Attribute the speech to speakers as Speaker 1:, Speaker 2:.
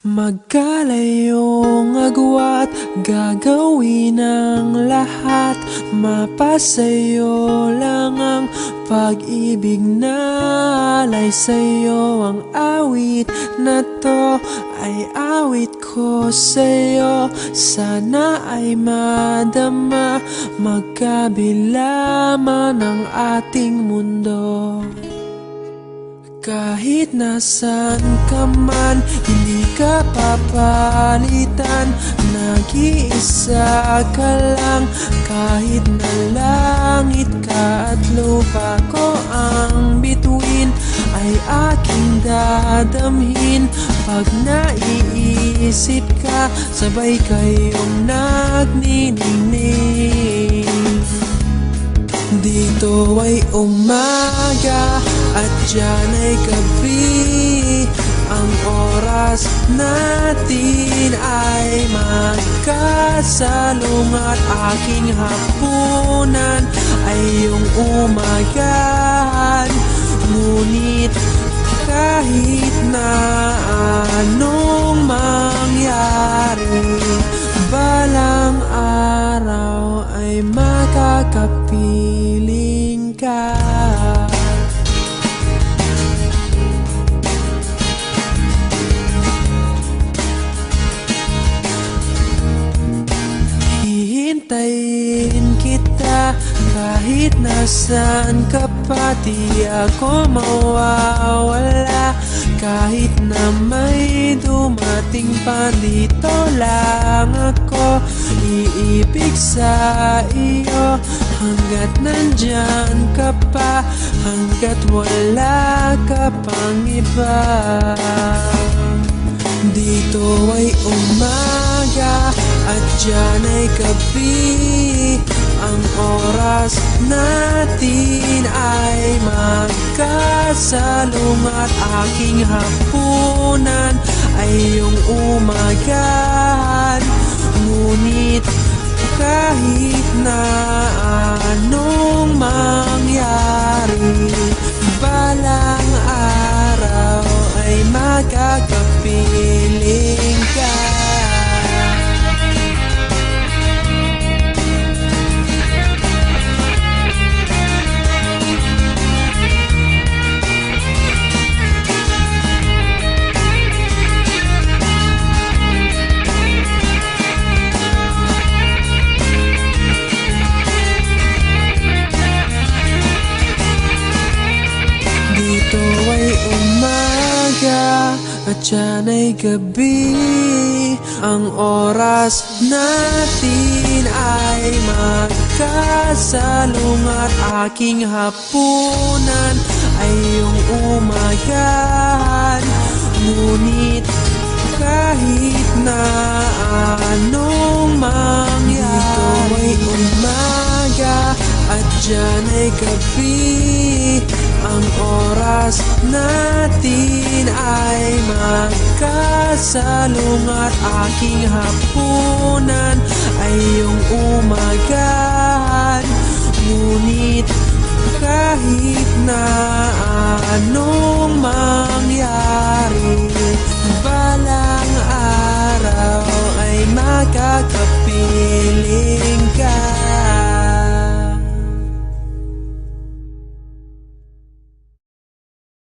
Speaker 1: Magkalayong agwat, gagawin ang lahat. Mapasayo lang ang pag-ibig na alay sa'yo. Ang awit na to ay awit ko sa'yo. Sana ay madama, magkabila man ang ating mundo. Kahit nasan ka man, hindi ka papalitan. Nag-iisa ka lang, kahit na langit ka at lupa ko ang bituin, ay aking dadamhin. Pag naiisip ka, sabay kayong nagniningning. Dito ay umaga at diyan ay gabi. Ang oras natin ay magkasalungat. Aking hapunan ay iyong umagahan. Ngunit kahit na anong mangyari, balang araw ay makakapiling ka. Hihintayin kita kahit nasaan ka pa. Di ako mawawala kahit na may dumating pa. Dito lang ako iibig sa iyo hanggat nandyan ka pa, hanggat wala ka pang iba. Dito ay umaga at diyan ay gabi. Ang oras natin ay magkasalungat. Aking hapunan ay iyong umagahan. Ngunit kahit na anong mangyari, balang araw ay makakapiling ka. Dito ay umaga at diyan ay gabi. Ang oras natin ay magkasalungat. Aking hapunan ay iyong umagahan. Ngunit kahit na anong mangyari, dito ay umaga at diyan ay gabi. Ang oras natin ay magkasalungat. Aking hapunan ay iyong umagahan.